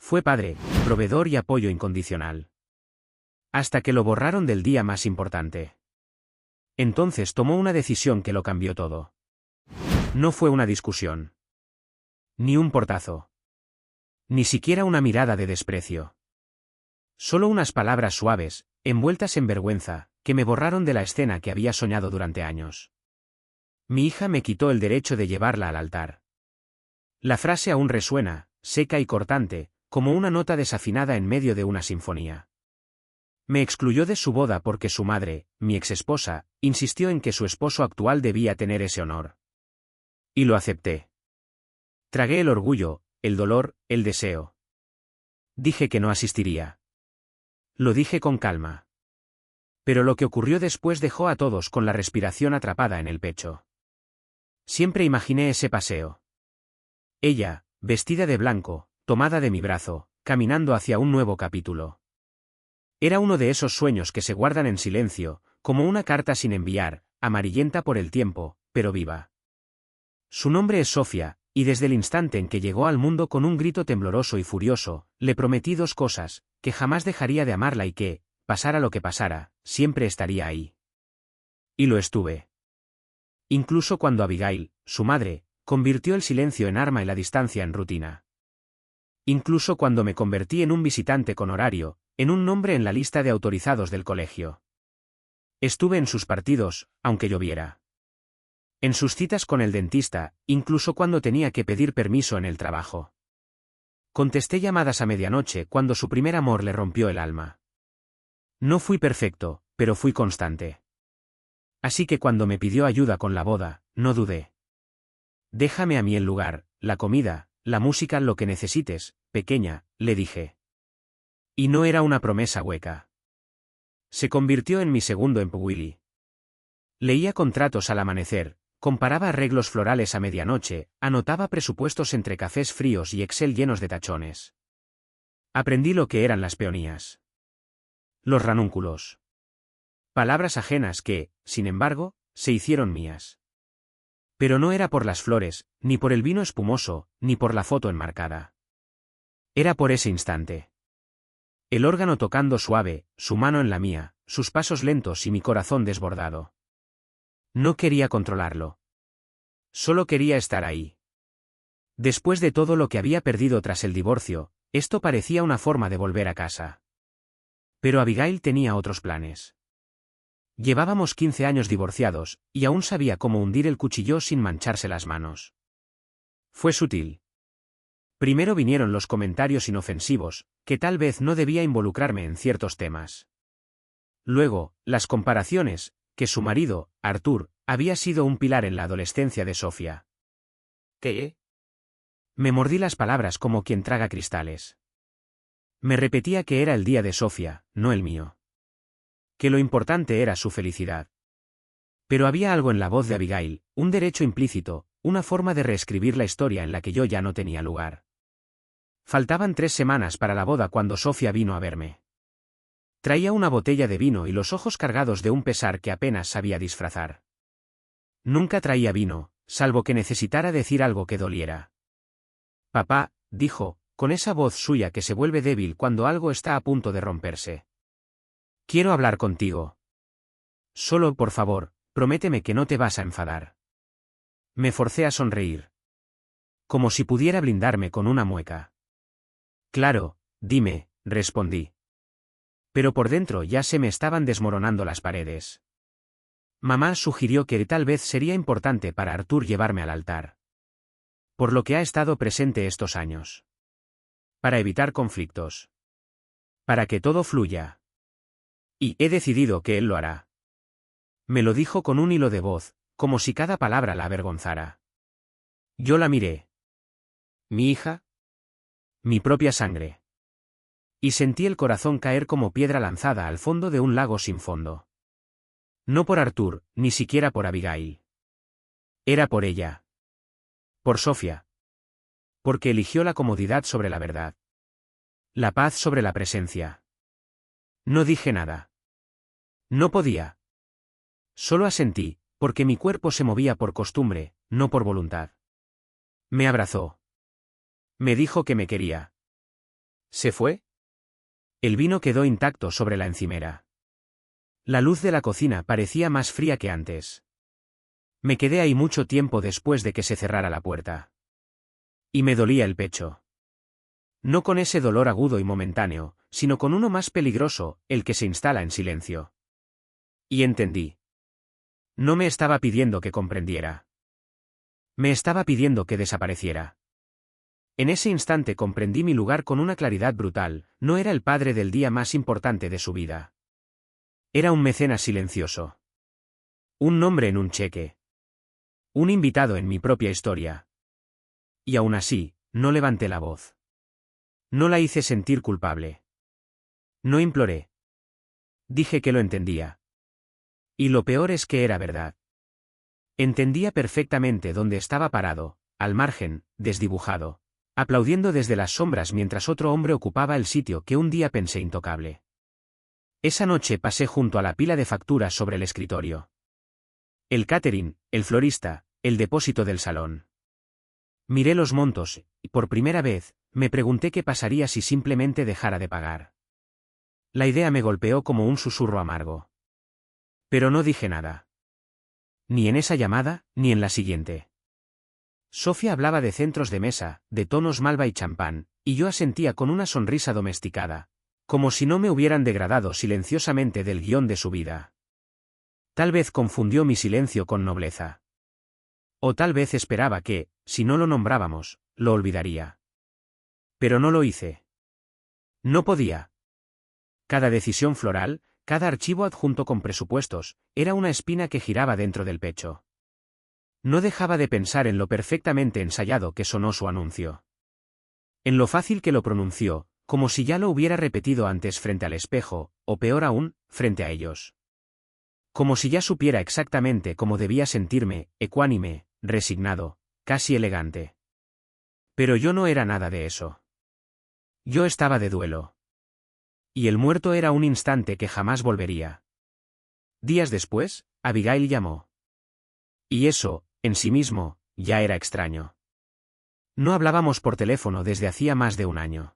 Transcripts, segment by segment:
Fue padre, proveedor y apoyo incondicional. Hasta que lo borraron del día más importante. Entonces tomó una decisión que lo cambió todo. No fue una discusión. Ni un portazo. Ni siquiera una mirada de desprecio. Solo unas palabras suaves, envueltas en vergüenza, que me borraron de la escena que había soñado durante años. Mi hija me quitó el derecho de llevarla al altar. La frase aún resuena, seca y cortante, como una nota desafinada en medio de una sinfonía. Me excluyó de su boda porque su madre, mi exesposa, insistió en que su esposo actual debía tener ese honor. Y lo acepté. Tragué el orgullo, el dolor, el deseo. Dije que no asistiría. Lo dije con calma. Pero lo que ocurrió después dejó a todos con la respiración atrapada en el pecho. Siempre imaginé ese paseo. Ella, vestida de blanco, tomada de mi brazo, caminando hacia un nuevo capítulo. Era uno de esos sueños que se guardan en silencio, como una carta sin enviar, amarillenta por el tiempo, pero viva. Su nombre es Sofía, y desde el instante en que llegó al mundo con un grito tembloroso y furioso, le prometí dos cosas, que jamás dejaría de amarla y que, pasara lo que pasara, siempre estaría ahí. Y lo estuve. Incluso cuando Abigail, su madre, convirtió el silencio en arma y la distancia en rutina. Incluso cuando me convertí en un visitante con horario, en un nombre en la lista de autorizados del colegio. Estuve en sus partidos, aunque lloviera. En sus citas con el dentista, incluso cuando tenía que pedir permiso en el trabajo. Contesté llamadas a medianoche cuando su primer amor le rompió el alma. No fui perfecto, pero fui constante. Así que cuando me pidió ayuda con la boda, no dudé. Déjame a mí el lugar, la comida, la música, lo que necesites, pequeña, le dije. Y no era una promesa hueca. Se convirtió en mi segundo Willy. Leía contratos al amanecer, comparaba arreglos florales a medianoche, anotaba presupuestos entre cafés fríos y Excel llenos de tachones. Aprendí lo que eran las peonías. Los ranúnculos. Palabras ajenas que, sin embargo, se hicieron mías. Pero no era por las flores, ni por el vino espumoso, ni por la foto enmarcada. Era por ese instante. El órgano tocando suave, su mano en la mía, sus pasos lentos y mi corazón desbordado. No quería controlarlo. Solo quería estar ahí. Después de todo lo que había perdido tras el divorcio, esto parecía una forma de volver a casa. Pero Abigail tenía otros planes. Llevábamos 15 años divorciados, y aún sabía cómo hundir el cuchillo sin mancharse las manos. Fue sutil. Primero vinieron los comentarios inofensivos, que tal vez no debía involucrarme en ciertos temas. Luego, las comparaciones, que su marido, Arthur, había sido un pilar en la adolescencia de Sofía. ¿Qué? Me mordí las palabras como quien traga cristales. Me repetía que era el día de Sofía, no el mío. Que lo importante era su felicidad. Pero había algo en la voz de Abigail, un derecho implícito, una forma de reescribir la historia en la que yo ya no tenía lugar. Faltaban 3 semanas para la boda cuando Sofía vino a verme. Traía una botella de vino y los ojos cargados de un pesar que apenas sabía disfrazar. Nunca traía vino, salvo que necesitara decir algo que doliera. Papá, dijo, con esa voz suya que se vuelve débil cuando algo está a punto de romperse. Quiero hablar contigo. Solo, por favor, prométeme que no te vas a enfadar. Me forcé a sonreír. Como si pudiera blindarme con una mueca. Claro, dime, respondí. Pero por dentro ya se me estaban desmoronando las paredes. Mamá sugirió que tal vez sería importante para Arthur llevarme al altar. Por lo que ha estado presente estos años. Para evitar conflictos. Para que todo fluya. Y he decidido que él lo hará. Me lo dijo con un hilo de voz, como si cada palabra la avergonzara. Yo la miré. ¿Mi hija? Mi propia sangre. Y sentí el corazón caer como piedra lanzada al fondo de un lago sin fondo. No por Arthur, ni siquiera por Abigail. Era por ella. Por Sofía. Porque eligió la comodidad sobre la verdad. La paz sobre la presencia. No dije nada. No podía. Solo asentí, porque mi cuerpo se movía por costumbre, no por voluntad. Me abrazó. Me dijo que me quería. ¿Se fue? El vino quedó intacto sobre la encimera. La luz de la cocina parecía más fría que antes. Me quedé ahí mucho tiempo después de que se cerrara la puerta. Y me dolía el pecho. No con ese dolor agudo y momentáneo, sino con uno más peligroso, el que se instala en silencio. Y entendí. No me estaba pidiendo que comprendiera. Me estaba pidiendo que desapareciera. En ese instante comprendí mi lugar con una claridad brutal. No era el padre del día más importante de su vida. Era un mecenas silencioso. Un nombre en un cheque. Un invitado en mi propia historia. Y aún así, no levanté la voz. No la hice sentir culpable. No imploré. Dije que lo entendía. Y lo peor es que era verdad. Entendía perfectamente dónde estaba parado, al margen, desdibujado, aplaudiendo desde las sombras mientras otro hombre ocupaba el sitio que un día pensé intocable. Esa noche pasé junto a la pila de facturas sobre el escritorio. El catering, el florista, el depósito del salón. Miré los montos, y por primera vez, me pregunté qué pasaría si simplemente dejara de pagar. La idea me golpeó como un susurro amargo. Pero no dije nada. Ni en esa llamada, ni en la siguiente. Sofía hablaba de centros de mesa, de tonos malva y champán, y yo asentía con una sonrisa domesticada, como si no me hubieran degradado silenciosamente del guión de su vida. Tal vez confundió mi silencio con nobleza. O tal vez esperaba que, si no lo nombrábamos, lo olvidaría. Pero no lo hice. No podía. Cada decisión floral, cada archivo adjunto con presupuestos, era una espina que giraba dentro del pecho. No dejaba de pensar en lo perfectamente ensayado que sonó su anuncio. En lo fácil que lo pronunció, como si ya lo hubiera repetido antes frente al espejo, o peor aún, frente a ellos. Como si ya supiera exactamente cómo debía sentirme, ecuánime, resignado, casi elegante. Pero yo no era nada de eso. Yo estaba de duelo. Y el muerto era un instante que jamás volvería. Días después, Abigail llamó. Y eso, en sí mismo, ya era extraño. No hablábamos por teléfono desde hacía más de un año.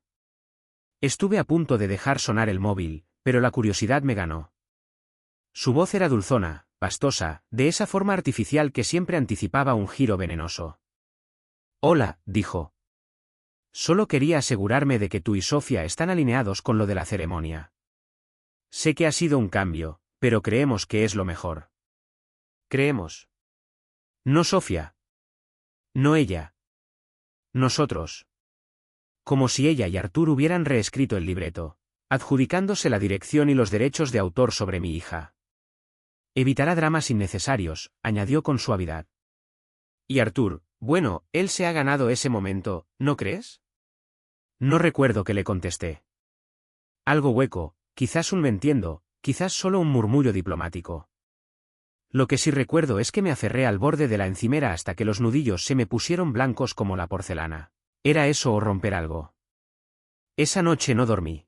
Estuve a punto de dejar sonar el móvil, pero la curiosidad me ganó. Su voz era dulzona, pastosa, de esa forma artificial que siempre anticipaba un giro venenoso. Hola, dijo. Solo quería asegurarme de que tú y Sofía están alineados con lo de la ceremonia. Sé que ha sido un cambio, pero creemos que es lo mejor. Creemos. No Sofía. No ella. Nosotros. Como si ella y Artur hubieran reescrito el libreto, adjudicándose la dirección y los derechos de autor sobre mi hija. Evitará dramas innecesarios, añadió con suavidad. Y Artur, bueno, él se ha ganado ese momento, ¿no crees? No recuerdo que le contesté. Algo hueco, quizás un me entiendo, quizás solo un murmullo diplomático. Lo que sí recuerdo es que me aferré al borde de la encimera hasta que los nudillos se me pusieron blancos como la porcelana. ¿Era eso o romper algo? Esa noche no dormí.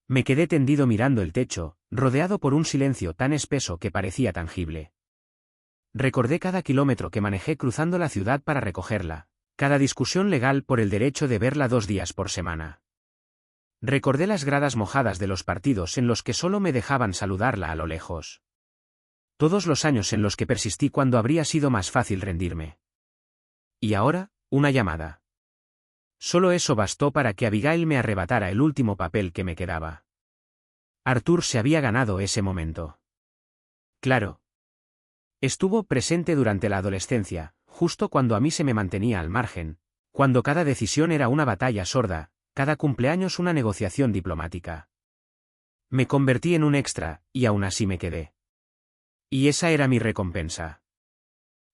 Me quedé tendido mirando el techo, rodeado por un silencio tan espeso que parecía tangible. Recordé cada kilómetro que manejé cruzando la ciudad para recogerla, cada discusión legal por el derecho de verla 2 días por semana. Recordé las gradas mojadas de los partidos en los que solo me dejaban saludarla a lo lejos. Todos los años en los que persistí cuando habría sido más fácil rendirme. Y ahora, una llamada. Solo eso bastó para que Abigail me arrebatara el último papel que me quedaba. Artur se había ganado ese momento. Claro. Estuvo presente durante la adolescencia, justo cuando a mí se me mantenía al margen, cuando cada decisión era una batalla sorda, cada cumpleaños una negociación diplomática. Me convertí en un extra, y aún así me quedé. Y esa era mi recompensa.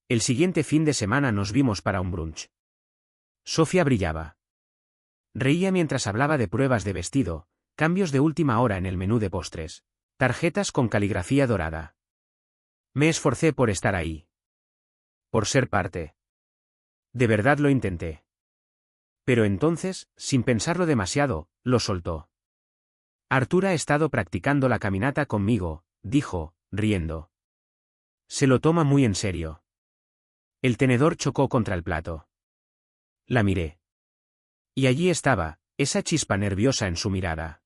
El siguiente fin de semana nos vimos para un brunch. Sofía brillaba. Reía mientras hablaba de pruebas de vestido, cambios de última hora en el menú de postres, tarjetas con caligrafía dorada. Me esforcé por estar ahí. Por ser parte. De verdad lo intenté. Pero entonces, sin pensarlo demasiado, lo soltó. Artur ha estado practicando la caminata conmigo, dijo, riendo. Se lo toma muy en serio. El tenedor chocó contra el plato. La miré. Y allí estaba, esa chispa nerviosa en su mirada.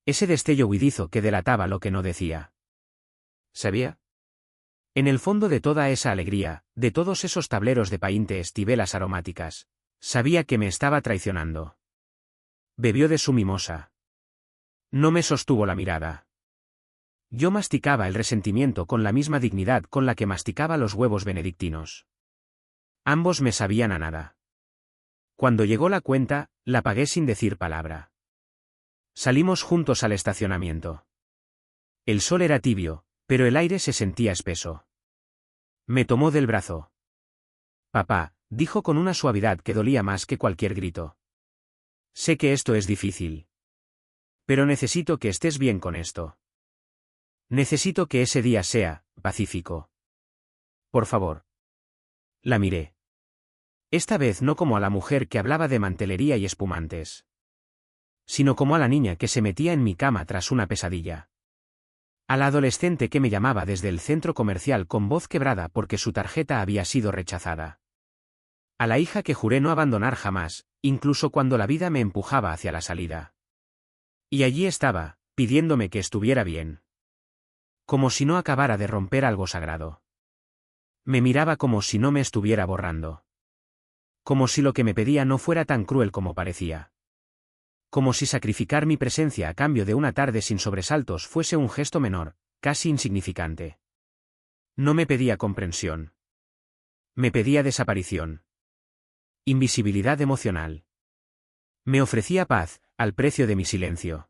Ese destello huidizo que delataba lo que no decía. ¿Sabía? En el fondo de toda esa alegría, de todos esos tableros de paintes y velas aromáticas, sabía que me estaba traicionando. Bebió de su mimosa. No me sostuvo la mirada. Yo masticaba el resentimiento con la misma dignidad con la que masticaba los huevos benedictinos. Ambos me sabían a nada. Cuando llegó la cuenta, la pagué sin decir palabra. Salimos juntos al estacionamiento. El sol era tibio, pero el aire se sentía espeso. Me tomó del brazo. Papá, dijo con una suavidad que dolía más que cualquier grito. Sé que esto es difícil. Pero necesito que estés bien con esto. Necesito que ese día sea pacífico. Por favor. La miré. Esta vez no como a la mujer que hablaba de mantelería y espumantes, sino como a la niña que se metía en mi cama tras una pesadilla. A la adolescente que me llamaba desde el centro comercial con voz quebrada porque su tarjeta había sido rechazada. A la hija que juré no abandonar jamás, incluso cuando la vida me empujaba hacia la salida. Y allí estaba, pidiéndome que estuviera bien. Como si no acabara de romper algo sagrado. Me miraba como si no me estuviera borrando. Como si lo que me pedía no fuera tan cruel como parecía. Como si sacrificar mi presencia a cambio de una tarde sin sobresaltos fuese un gesto menor, casi insignificante. No me pedía comprensión. Me pedía desaparición. Invisibilidad emocional. Me ofrecía paz, al precio de mi silencio.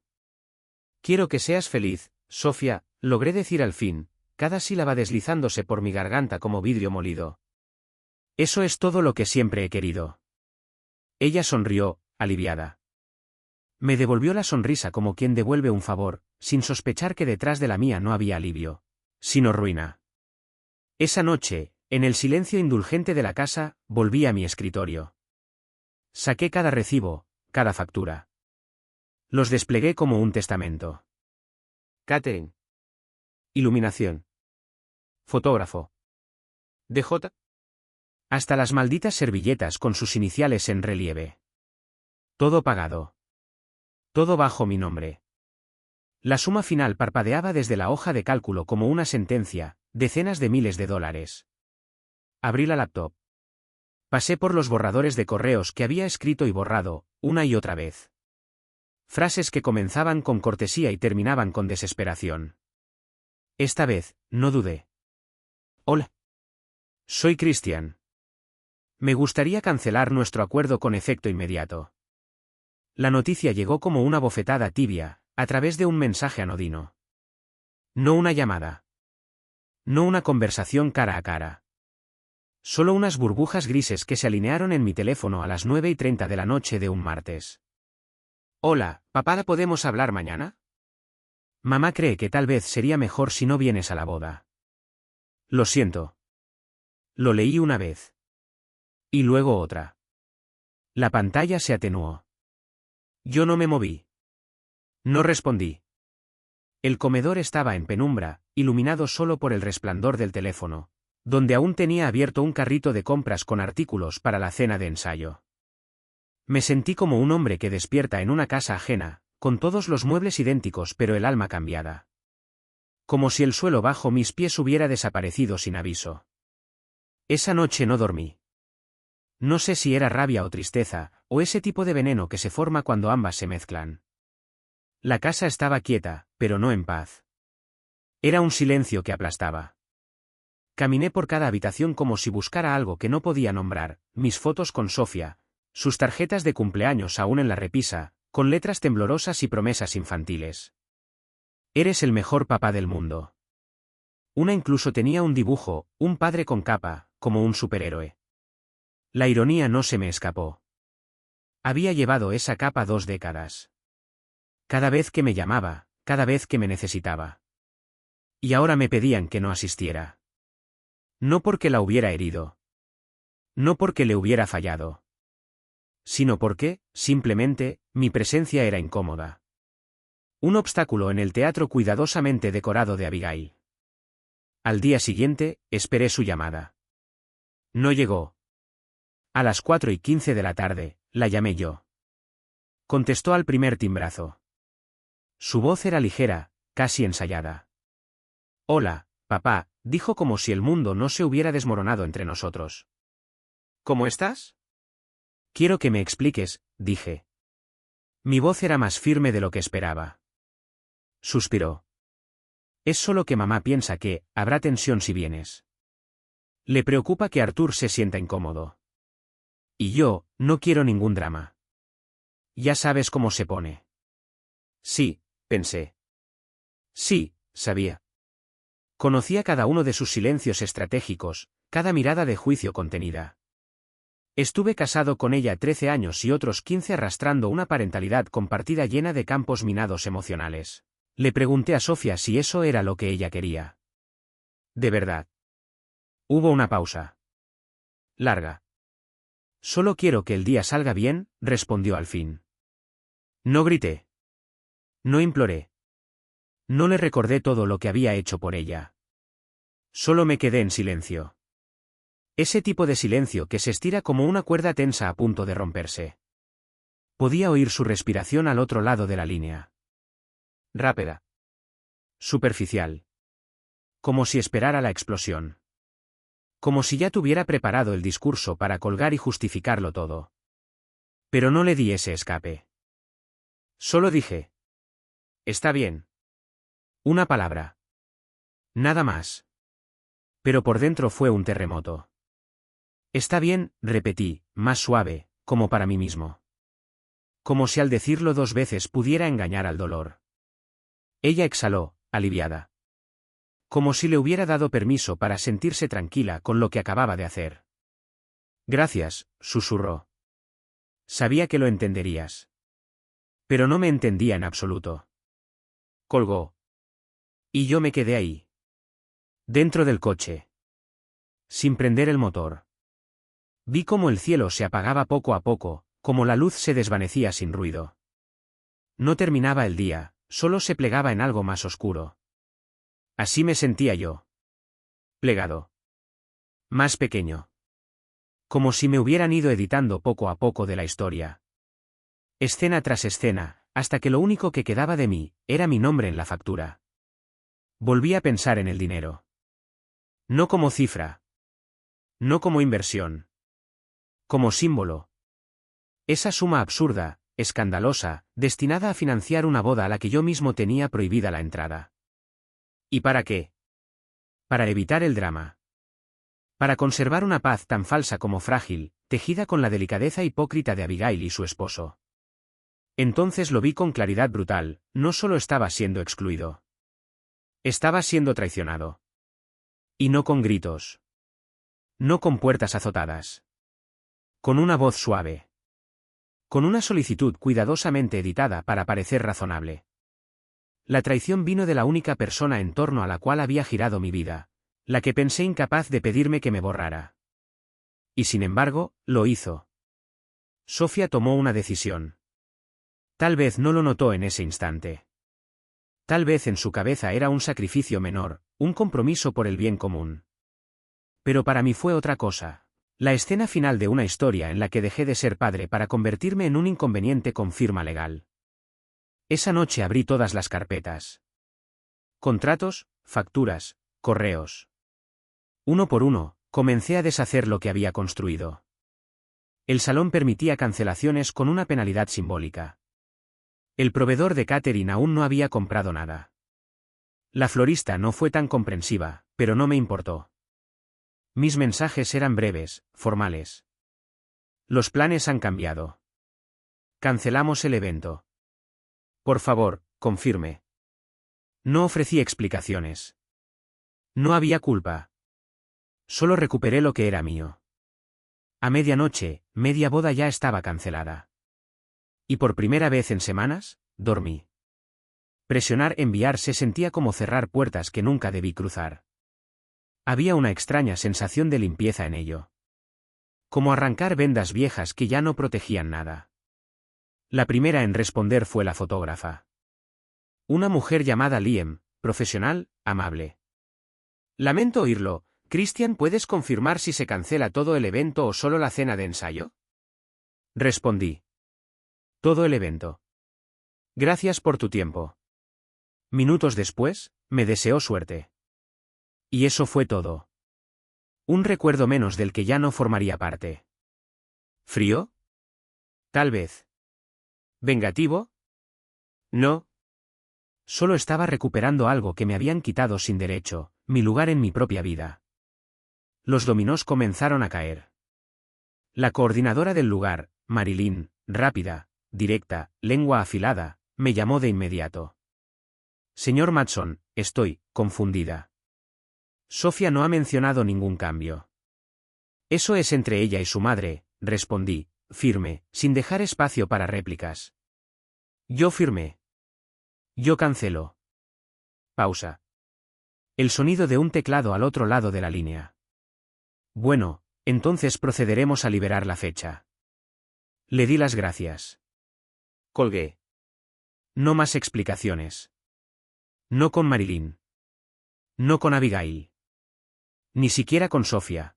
Quiero que seas feliz, Sofía, logré decir al fin, cada sílaba deslizándose por mi garganta como vidrio molido. Eso es todo lo que siempre he querido. Ella sonrió, aliviada. Me devolvió la sonrisa como quien devuelve un favor, sin sospechar que detrás de la mía no había alivio, sino ruina. Esa noche, en el silencio indulgente de la casa, volví a mi escritorio. Saqué cada recibo, cada factura. Los desplegué como un testamento. Catering. Iluminación. Fotógrafo. DJ. Hasta las malditas servilletas con sus iniciales en relieve. Todo pagado. Todo bajo mi nombre. La suma final parpadeaba desde la hoja de cálculo como una sentencia, decenas de miles de dólares. Abrí la laptop. Pasé por los borradores de correos que había escrito y borrado, una y otra vez. Frases que comenzaban con cortesía y terminaban con desesperación. Esta vez, no dudé. Hola. Soy Christian. Me gustaría cancelar nuestro acuerdo con efecto inmediato. La noticia llegó como una bofetada tibia, a través de un mensaje anodino. No una llamada. No una conversación cara a cara. Solo unas burbujas grises que se alinearon en mi teléfono a las 9:30 de la noche de un martes. Hola, papá, ¿podemos hablar mañana? Mamá cree que tal vez sería mejor si no vienes a la boda. Lo siento. Lo leí una vez. Y luego otra. La pantalla se atenuó. Yo no me moví. No respondí. El comedor estaba en penumbra, iluminado solo por el resplandor del teléfono, donde aún tenía abierto un carrito de compras con artículos para la cena de ensayo. Me sentí como un hombre que despierta en una casa ajena, con todos los muebles idénticos pero el alma cambiada. Como si el suelo bajo mis pies hubiera desaparecido sin aviso. Esa noche no dormí. No sé si era rabia o tristeza, o ese tipo de veneno que se forma cuando ambas se mezclan. La casa estaba quieta, pero no en paz. Era un silencio que aplastaba. Caminé por cada habitación como si buscara algo que no podía nombrar, mis fotos con Sofía, sus tarjetas de cumpleaños aún en la repisa, con letras temblorosas y promesas infantiles. Eres el mejor papá del mundo. Una incluso tenía un dibujo, un padre con capa, como un superhéroe. La ironía no se me escapó. Había llevado esa capa 2 décadas. Cada vez que me llamaba, cada vez que me necesitaba. Y ahora me pedían que no asistiera. No porque la hubiera herido. No porque le hubiera fallado. Sino porque, simplemente, mi presencia era incómoda. Un obstáculo en el teatro cuidadosamente decorado de Abigail. Al día siguiente, esperé su llamada. No llegó. A las 4:15 de la tarde, la llamé yo. Contestó al primer timbrazo. Su voz era ligera, casi ensayada. Hola, papá, dijo como si el mundo no se hubiera desmoronado entre nosotros. ¿Cómo estás? Quiero que me expliques, dije. Mi voz era más firme de lo que esperaba. Suspiró. Es solo que mamá piensa que habrá tensión si vienes. Le preocupa que Arthur se sienta incómodo. Y yo, no quiero ningún drama. Ya sabes cómo se pone. Sí, pensé. Sí, sabía. Conocía cada uno de sus silencios estratégicos, cada mirada de juicio contenida. Estuve casado con ella 13 años y otros 15 arrastrando una parentalidad compartida llena de campos minados emocionales. Le pregunté a Sofía si eso era lo que ella quería. De verdad. Hubo una pausa. Larga. Solo quiero que el día salga bien, respondió al fin. No grité. No imploré. No le recordé todo lo que había hecho por ella. Solo me quedé en silencio. Ese tipo de silencio que se estira como una cuerda tensa a punto de romperse. Podía oír su respiración al otro lado de la línea. Rápida. Superficial. Como si esperara la explosión. Como si ya tuviera preparado el discurso para colgar y justificarlo todo. Pero no le di ese escape. Solo dije. Está bien. Una palabra. Nada más. Pero por dentro fue un terremoto. Está bien, repetí, más suave, como para mí mismo. Como si al decirlo 2 veces pudiera engañar al dolor. Ella exhaló, aliviada. Como si le hubiera dado permiso para sentirse tranquila con lo que acababa de hacer. Gracias, susurró. Sabía que lo entenderías. Pero no me entendía en absoluto. Colgó. Y yo me quedé ahí. Dentro del coche. Sin prender el motor. Vi cómo el cielo se apagaba poco a poco, como la luz se desvanecía sin ruido. No terminaba el día, solo se plegaba en algo más oscuro. Así me sentía yo. Plegado. Más pequeño. Como si me hubieran ido editando poco a poco de la historia. Escena tras escena, hasta que lo único que quedaba de mí, era mi nombre en la factura. Volví a pensar en el dinero. No como cifra. No como inversión. Como símbolo. Esa suma absurda, escandalosa, destinada a financiar una boda a la que yo mismo tenía prohibida la entrada. ¿Y para qué? Para evitar el drama. Para conservar una paz tan falsa como frágil, tejida con la delicadeza hipócrita de Abigail y su esposo. Entonces lo vi con claridad brutal, no solo estaba siendo excluido. Estaba siendo traicionado. Y no con gritos. No con puertas azotadas. Con una voz suave. Con una solicitud cuidadosamente editada para parecer razonable. La traición vino de la única persona en torno a la cual había girado mi vida, la que pensé incapaz de pedirme que me borrara. Y sin embargo, lo hizo. Sofía tomó una decisión. Tal vez no lo notó en ese instante. Tal vez en su cabeza era un sacrificio menor, un compromiso por el bien común. Pero para mí fue otra cosa. La escena final de una historia en la que dejé de ser padre para convertirme en un inconveniente con firma legal. Esa noche abrí todas las carpetas. Contratos, facturas, correos. Uno por uno, comencé a deshacer lo que había construido. El salón permitía cancelaciones con una penalidad simbólica. El proveedor de catering aún no había comprado nada. La florista no fue tan comprensiva, pero no me importó. Mis mensajes eran breves, formales. Los planes han cambiado. Cancelamos el evento. Por favor, confirme. No ofrecí explicaciones. No había culpa. Solo recuperé lo que era mío. A medianoche, media boda ya estaba cancelada. Y por primera vez en semanas, dormí. Presionar enviar se sentía como cerrar puertas que nunca debí cruzar. Había una extraña sensación de limpieza en ello. Como arrancar vendas viejas que ya no protegían nada. La primera en responder fue la fotógrafa. Una mujer llamada Liam, profesional, amable. Lamento oírlo, Christian, ¿puedes confirmar si se cancela todo el evento o solo la cena de ensayo? Respondí. Todo el evento. Gracias por tu tiempo. Minutos después, me deseó suerte. Y eso fue todo. Un recuerdo menos del que ya no formaría parte. ¿Frío? Tal vez. ¿Vengativo? No. Solo estaba recuperando algo que me habían quitado sin derecho, mi lugar en mi propia vida. Los dominós comenzaron a caer. La coordinadora del lugar, Marilyn, rápida, directa, lengua afilada, me llamó de inmediato. Señor Matson, estoy confundida. Sofía no ha mencionado ningún cambio. Eso es entre ella y su madre, respondí, firme, sin dejar espacio para réplicas. Yo firmé. Yo cancelo. Pausa. El sonido de un teclado al otro lado de la línea. Bueno, entonces procederemos a liberar la fecha. Le di las gracias. Colgué. No más explicaciones. No con Marilyn. No con Abigail. Ni siquiera con Sofía.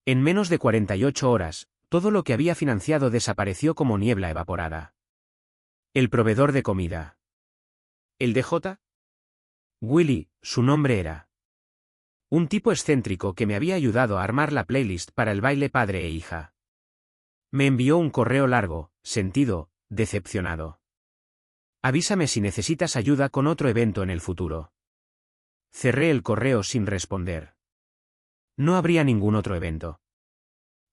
En menos de 48 horas, todo lo que había financiado desapareció como niebla evaporada. El proveedor de comida. ¿El DJ? Willy, su nombre era. Un tipo excéntrico que me había ayudado a armar la playlist para el baile padre e hija. Me envió un correo largo, sentido, decepcionado. Avísame si necesitas ayuda con otro evento en el futuro. Cerré el correo sin responder. No habría ningún otro evento.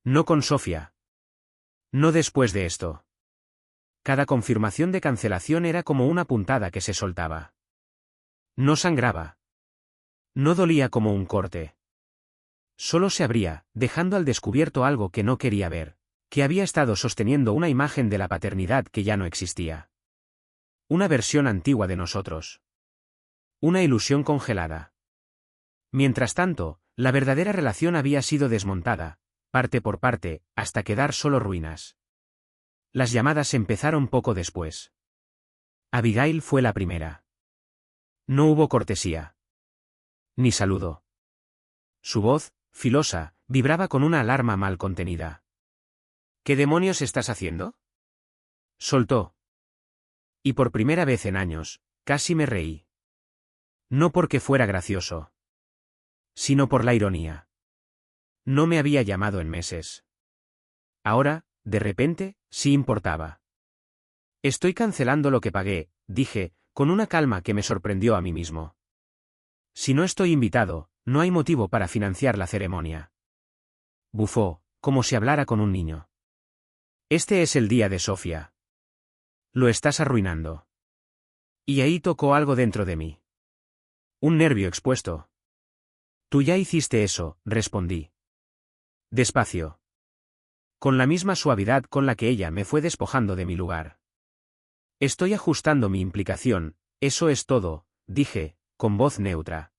No con Sofía. No después de esto. Cada confirmación de cancelación era como una puntada que se soltaba. No sangraba. No dolía como un corte. Solo se abría, dejando al descubierto algo que no quería ver, que había estado sosteniendo una imagen de la paternidad que ya no existía. Una versión antigua de nosotros. Una ilusión congelada. Mientras tanto, la verdadera relación había sido desmontada, parte por parte, hasta quedar solo ruinas. Las llamadas empezaron poco después. Abigail fue la primera. No hubo cortesía. Ni saludo. Su voz, filosa, vibraba con una alarma mal contenida. ¿Qué demonios estás haciendo? Soltó. Y por primera vez en años, casi me reí. No porque fuera gracioso. Sino por la ironía. No me había llamado en meses. Ahora, de repente, sí importaba. Estoy cancelando lo que pagué, dije, con una calma que me sorprendió a mí mismo. Si no estoy invitado, no hay motivo para financiar la ceremonia. Bufó, como si hablara con un niño. Este es el día de Sofía. Lo estás arruinando. Y ahí tocó algo dentro de mí. Un nervio expuesto. Tú ya hiciste eso, respondí. Despacio. Con la misma suavidad con la que ella me fue despojando de mi lugar. Estoy ajustando mi implicación, eso es todo, dije, con voz neutra.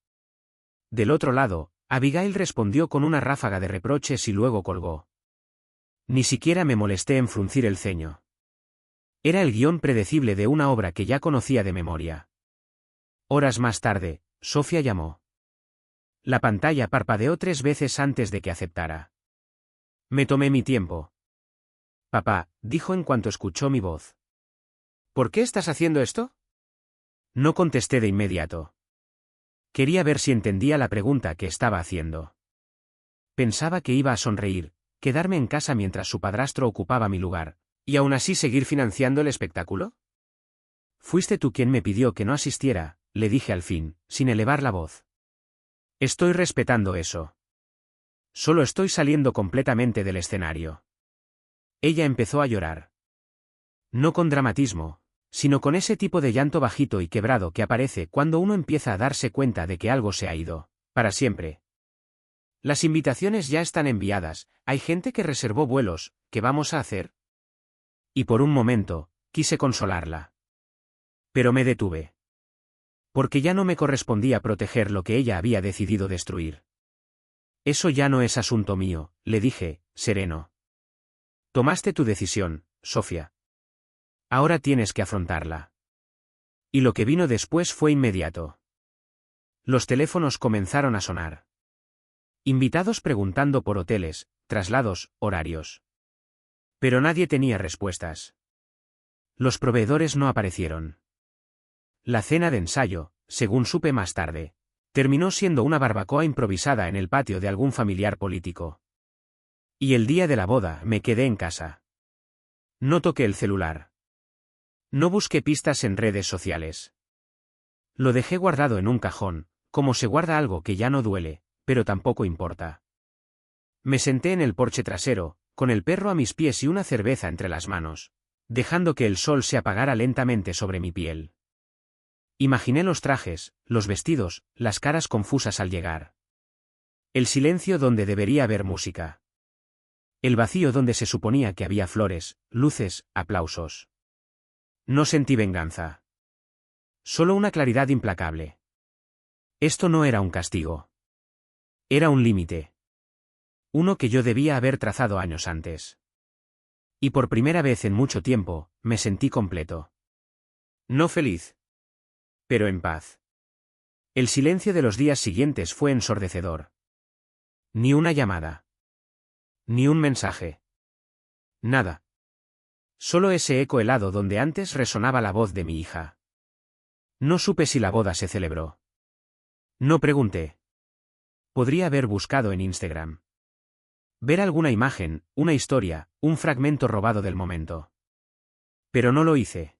Del otro lado, Abigail respondió con una ráfaga de reproches y luego colgó. Ni siquiera me molesté en fruncir el ceño. Era el guión predecible de una obra que ya conocía de memoria. Horas más tarde, Sofía llamó. La pantalla parpadeó 3 veces antes de que aceptara. Me tomé mi tiempo. Papá, dijo en cuanto escuchó mi voz. ¿Por qué estás haciendo esto? No contesté de inmediato. Quería ver si entendía la pregunta que estaba haciendo. Pensaba que iba a sonreír, quedarme en casa mientras su padrastro ocupaba mi lugar, y aún así seguir financiando el espectáculo. Fuiste tú quien me pidió que no asistiera, le dije al fin, sin elevar la voz. Estoy respetando eso. Solo estoy saliendo completamente del escenario. Ella empezó a llorar. No con dramatismo, sino con ese tipo de llanto bajito y quebrado que aparece cuando uno empieza a darse cuenta de que algo se ha ido, para siempre. Las invitaciones ya están enviadas, hay gente que reservó vuelos, ¿qué vamos a hacer? Y por un momento, quise consolarla. Pero me detuve. Porque ya no me correspondía proteger lo que ella había decidido destruir. Eso ya no es asunto mío, le dije, sereno. Tomaste tu decisión, Sofía. Ahora tienes que afrontarla. Y lo que vino después fue inmediato. Los teléfonos comenzaron a sonar. Invitados preguntando por hoteles, traslados, horarios. Pero nadie tenía respuestas. Los proveedores no aparecieron. La cena de ensayo, según supe más tarde, terminó siendo una barbacoa improvisada en el patio de algún familiar político. Y el día de la boda me quedé en casa. No toqué el celular. No busqué pistas en redes sociales. Lo dejé guardado en un cajón, como se guarda algo que ya no duele, pero tampoco importa. Me senté en el porche trasero, con el perro a mis pies y una cerveza entre las manos, dejando que el sol se apagara lentamente sobre mi piel. Imaginé los trajes, los vestidos, las caras confusas al llegar. El silencio donde debería haber música. El vacío donde se suponía que había flores, luces, aplausos. No sentí venganza. Solo una claridad implacable. Esto no era un castigo. Era un límite. Uno que yo debía haber trazado años antes. Y por primera vez en mucho tiempo, me sentí completo. No feliz, pero en paz. El silencio de los días siguientes fue ensordecedor. Ni una llamada. Ni un mensaje. Nada. Solo ese eco helado donde antes resonaba la voz de mi hija. No supe si la boda se celebró. No pregunté. Podría haber buscado en Instagram. Ver alguna imagen, una historia, un fragmento robado del momento. Pero no lo hice.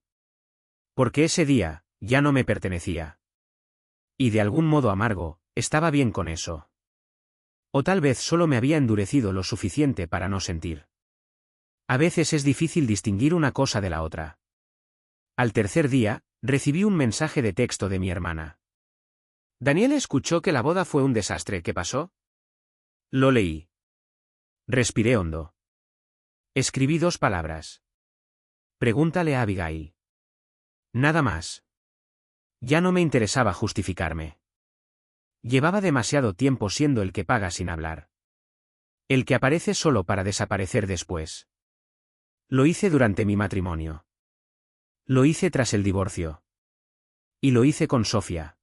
Porque ese día, ya no me pertenecía. Y de algún modo amargo, estaba bien con eso. O tal vez solo me había endurecido lo suficiente para no sentir. A veces es difícil distinguir una cosa de la otra. Al tercer día, recibí un mensaje de texto de mi hermana. Daniel escuchó que la boda fue un desastre. ¿Qué pasó? Lo leí. Respiré hondo. Escribí 2 palabras. Pregúntale a Abigail. Nada más. Ya no me interesaba justificarme. Llevaba demasiado tiempo siendo el que paga sin hablar. El que aparece solo para desaparecer después. Lo hice durante mi matrimonio. Lo hice tras el divorcio. Y lo hice con Sofía.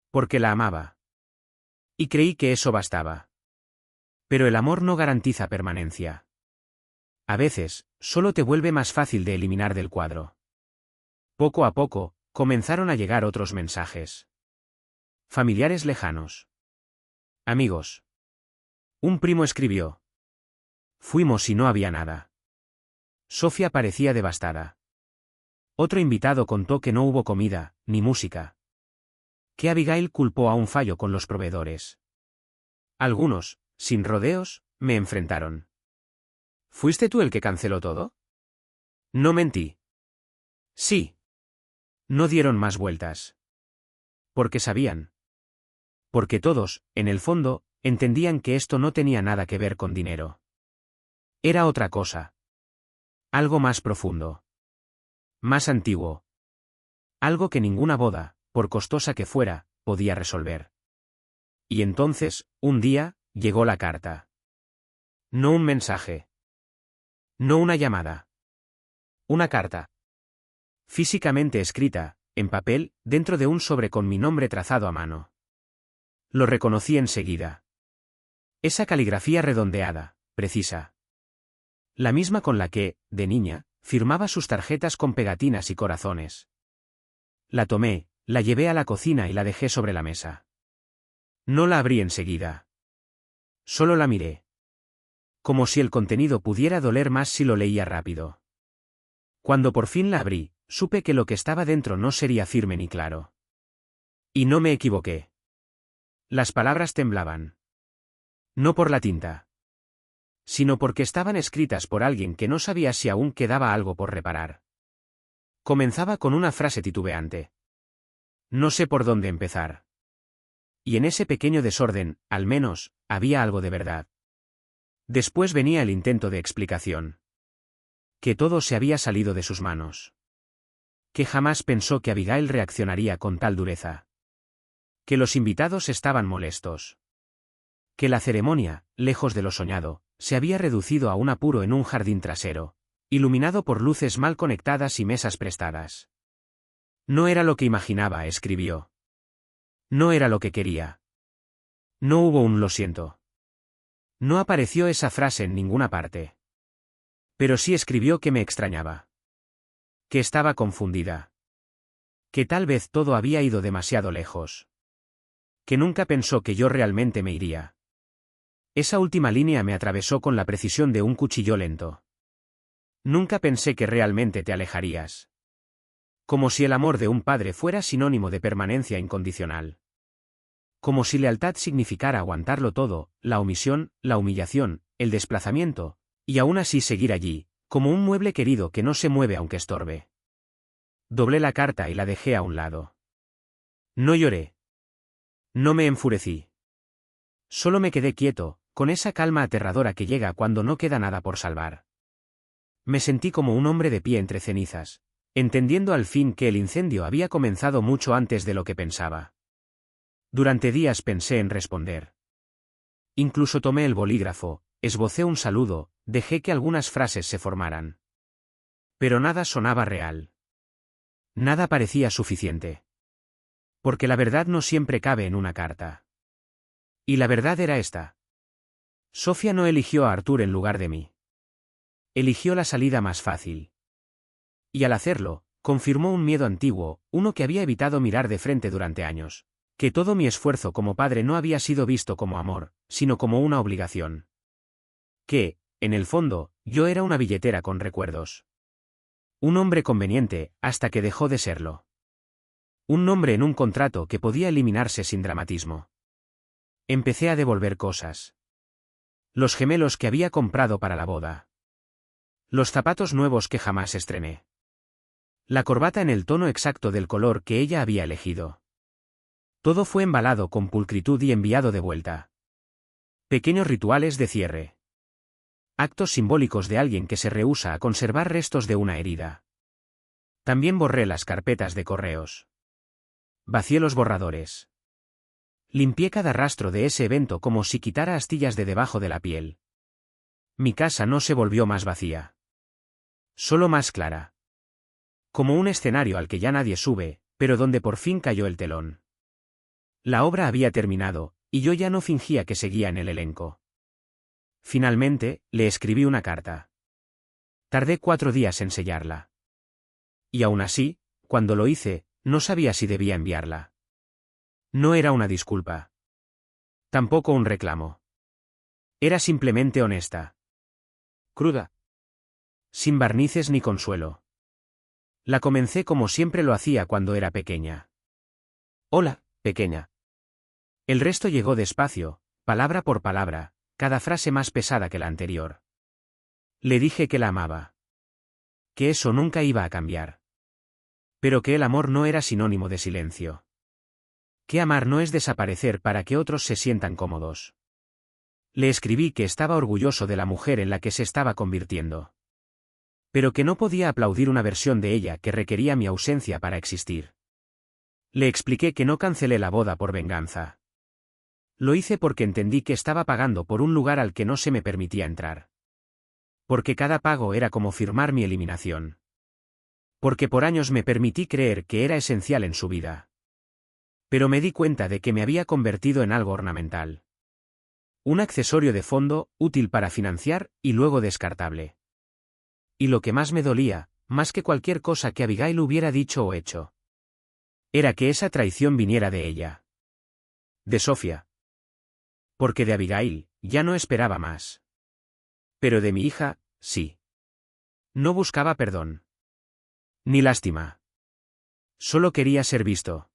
Porque la amaba. Y creí que eso bastaba. Pero el amor no garantiza permanencia. A veces, solo te vuelve más fácil de eliminar del cuadro. Poco a poco, comenzaron a llegar otros mensajes. Familiares lejanos. Amigos. Un primo escribió. Fuimos y no había nada. Sofía parecía devastada. Otro invitado contó que no hubo comida, ni música. Que Abigail culpó a un fallo con los proveedores. Algunos, sin rodeos, me enfrentaron. ¿Fuiste tú el que canceló todo? No mentí. Sí. No dieron más vueltas. Porque sabían. Porque todos, en el fondo, entendían que esto no tenía nada que ver con dinero. Era otra cosa. Algo más profundo. Más antiguo. Algo que ninguna boda, por costosa que fuera, podía resolver. Y entonces, un día, llegó la carta. No un mensaje. No una llamada. Una carta. Físicamente escrita, en papel, dentro de un sobre con mi nombre trazado a mano. Lo reconocí enseguida. Esa caligrafía redondeada, precisa. La misma con la que, de niña, firmaba sus tarjetas con pegatinas y corazones. La tomé, la llevé a la cocina y la dejé sobre la mesa. No la abrí enseguida. Solo la miré. Como si el contenido pudiera doler más si lo leía rápido. Cuando por fin la abrí, supe que lo que estaba dentro no sería firme ni claro. Y no me equivoqué. Las palabras temblaban. No por la tinta. Sino porque estaban escritas por alguien que no sabía si aún quedaba algo por reparar. Comenzaba con una frase titubeante. No sé por dónde empezar. Y en ese pequeño desorden, al menos, había algo de verdad. Después venía el intento de explicación. Que todo se había salido de sus manos. Que jamás pensó que Abigail reaccionaría con tal dureza. Que los invitados estaban molestos. Que la ceremonia, lejos de lo soñado, se había reducido a un apuro en un jardín trasero, iluminado por luces mal conectadas y mesas prestadas. No era lo que imaginaba, escribió. No era lo que quería. No hubo un lo siento. No apareció esa frase en ninguna parte. Pero sí escribió que me extrañaba. Que estaba confundida. Que tal vez todo había ido demasiado lejos. Que nunca pensó que yo realmente me iría. Esa última línea me atravesó con la precisión de un cuchillo lento. Nunca pensé que realmente te alejarías. Como si el amor de un padre fuera sinónimo de permanencia incondicional. Como si lealtad significara aguantarlo todo, la omisión, la humillación, el desplazamiento, y aún así seguir allí, como un mueble querido que no se mueve aunque estorbe. Doblé la carta y la dejé a un lado. No lloré. No me enfurecí. Solo me quedé quieto, con esa calma aterradora que llega cuando no queda nada por salvar. Me sentí como un hombre de pie entre cenizas, entendiendo al fin que el incendio había comenzado mucho antes de lo que pensaba. Durante días pensé en responder. Incluso tomé el bolígrafo, esbocé un saludo, dejé que algunas frases se formaran. Pero nada sonaba real. Nada parecía suficiente. Porque la verdad no siempre cabe en una carta. Y la verdad era esta. Sofía no eligió a Arthur en lugar de mí. Eligió la salida más fácil. Y al hacerlo, confirmó un miedo antiguo, uno que había evitado mirar de frente durante años. Que todo mi esfuerzo como padre no había sido visto como amor, sino como una obligación. Que, en el fondo, yo era una billetera con recuerdos. Un hombre conveniente, hasta que dejó de serlo. Un nombre en un contrato que podía eliminarse sin dramatismo. Empecé a devolver cosas. Los gemelos que había comprado para la boda. Los zapatos nuevos que jamás estrené. La corbata en el tono exacto del color que ella había elegido. Todo fue embalado con pulcritud y enviado de vuelta. Pequeños rituales de cierre. Actos simbólicos de alguien que se rehúsa a conservar restos de una herida. También borré las carpetas de correos. Vacié los borradores. Limpié cada rastro de ese evento como si quitara astillas de debajo de la piel. Mi casa no se volvió más vacía. Solo más clara. Como un escenario al que ya nadie sube, pero donde por fin cayó el telón. La obra había terminado, y yo ya no fingía que seguía en el elenco. Finalmente, le escribí una carta. Tardé 4 días en sellarla. Y aún así, cuando lo hice, no sabía si debía enviarla. No era una disculpa. Tampoco un reclamo. Era simplemente honesta. Cruda. Sin barnices ni consuelo. La comencé como siempre lo hacía cuando era pequeña. Hola, pequeña. El resto llegó despacio, palabra por palabra, cada frase más pesada que la anterior. Le dije que la amaba. Que eso nunca iba a cambiar. Pero que el amor no era sinónimo de silencio. Que amar no es desaparecer para que otros se sientan cómodos. Le escribí que estaba orgulloso de la mujer en la que se estaba convirtiendo. Pero que no podía aplaudir una versión de ella que requería mi ausencia para existir. Le expliqué que no cancelé la boda por venganza. Lo hice porque entendí que estaba pagando por un lugar al que no se me permitía entrar. Porque cada pago era como firmar mi eliminación. Porque por años me permití creer que era esencial en su vida. Pero me di cuenta de que me había convertido en algo ornamental. Un accesorio de fondo, útil para financiar, y luego descartable. Y lo que más me dolía, más que cualquier cosa que Abigail hubiera dicho o hecho, era que esa traición viniera de ella. De Sofía. Porque de Abigail, ya no esperaba más. Pero de mi hija, sí. No buscaba perdón. Ni lástima. Solo quería ser visto.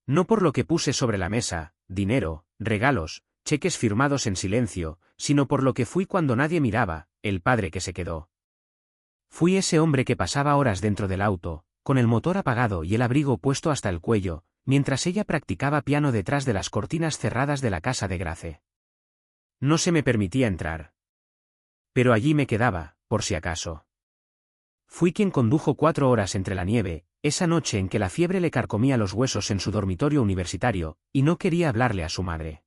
No por lo que puse sobre la mesa, dinero, regalos, cheques firmados en silencio, sino por lo que fui cuando nadie miraba, el padre que se quedó. Fui ese hombre que pasaba horas dentro del auto, con el motor apagado y el abrigo puesto hasta el cuello, mientras ella practicaba piano detrás de las cortinas cerradas de la casa de Grace. No se me permitía entrar. Pero allí me quedaba, por si acaso. Fui quien condujo 4 horas entre la nieve, esa noche en que la fiebre le carcomía los huesos en su dormitorio universitario, y no quería hablarle a su madre.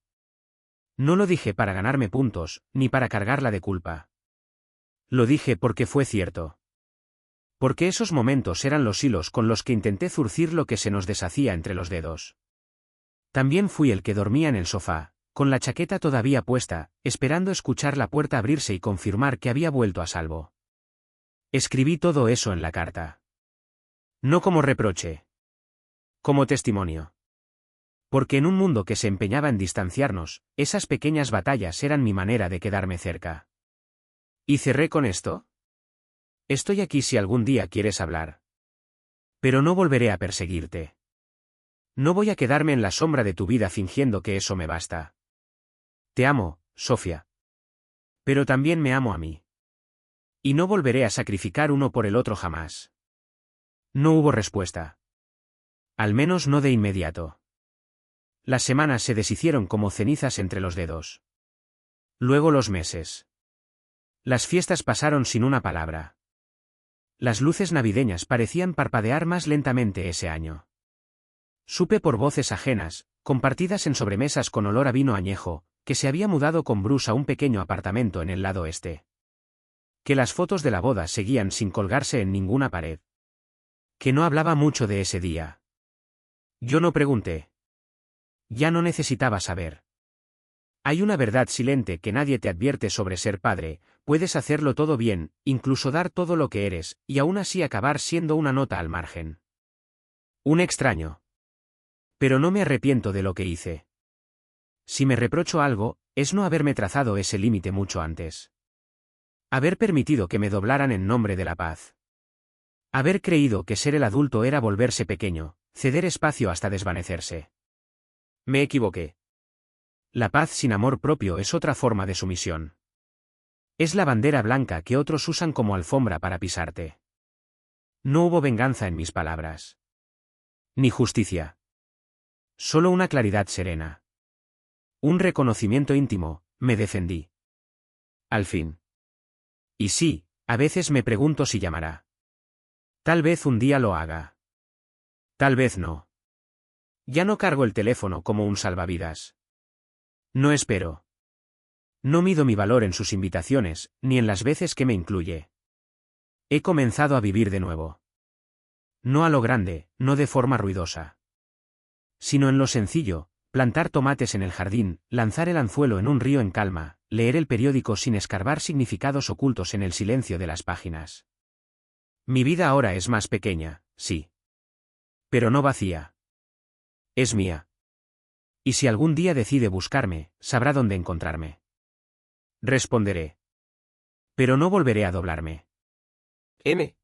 No lo dije para ganarme puntos, ni para cargarla de culpa. Lo dije porque fue cierto. Porque esos momentos eran los hilos con los que intenté zurcir lo que se nos deshacía entre los dedos. También fui el que dormía en el sofá, con la chaqueta todavía puesta, esperando escuchar la puerta abrirse y confirmar que había vuelto a salvo. Escribí todo eso en la carta. No como reproche. Como testimonio. Porque en un mundo que se empeñaba en distanciarnos, esas pequeñas batallas eran mi manera de quedarme cerca. ¿Y cerré con esto? Estoy aquí si algún día quieres hablar. Pero no volveré a perseguirte. No voy a quedarme en la sombra de tu vida fingiendo que eso me basta. Te amo, Sofía. Pero también me amo a mí. Y no volveré a sacrificar uno por el otro jamás. No hubo respuesta. Al menos no de inmediato. Las semanas se deshicieron como cenizas entre los dedos. Luego los meses. Las fiestas pasaron sin una palabra. Las luces navideñas parecían parpadear más lentamente ese año. Supe por voces ajenas, compartidas en sobremesas con olor a vino añejo, que se había mudado con Bruce a un pequeño apartamento en el lado este. Que las fotos de la boda seguían sin colgarse en ninguna pared. Que no hablaba mucho de ese día. Yo no pregunté. Ya no necesitaba saber. Hay una verdad silente que nadie te advierte sobre ser padre: puedes hacerlo todo bien, incluso dar todo lo que eres, y aún así acabar siendo una nota al margen. Un extraño. Pero no me arrepiento de lo que hice. Si me reprocho algo, es no haberme trazado ese límite mucho antes. Haber permitido que me doblaran en nombre de la paz. Haber creído que ser el adulto era volverse pequeño, ceder espacio hasta desvanecerse. Me equivoqué. La paz sin amor propio es otra forma de sumisión. Es la bandera blanca que otros usan como alfombra para pisarte. No hubo venganza en mis palabras. Ni justicia. Solo una claridad serena. Un reconocimiento íntimo: me defendí. Al fin. Y sí, a veces me pregunto si llamará. Tal vez un día lo haga. Tal vez no. Ya no cargo el teléfono como un salvavidas. No espero. No mido mi valor en sus invitaciones, ni en las veces que me incluye. He comenzado a vivir de nuevo. No a lo grande, no de forma ruidosa. Sino en lo sencillo: plantar tomates en el jardín, lanzar el anzuelo en un río en calma, leer el periódico sin escarbar significados ocultos en el silencio de las páginas. Mi vida ahora es más pequeña, sí. Pero no vacía. Es mía. Y si algún día decide buscarme, sabrá dónde encontrarme. Responderé. Pero no volveré a doblarme. M.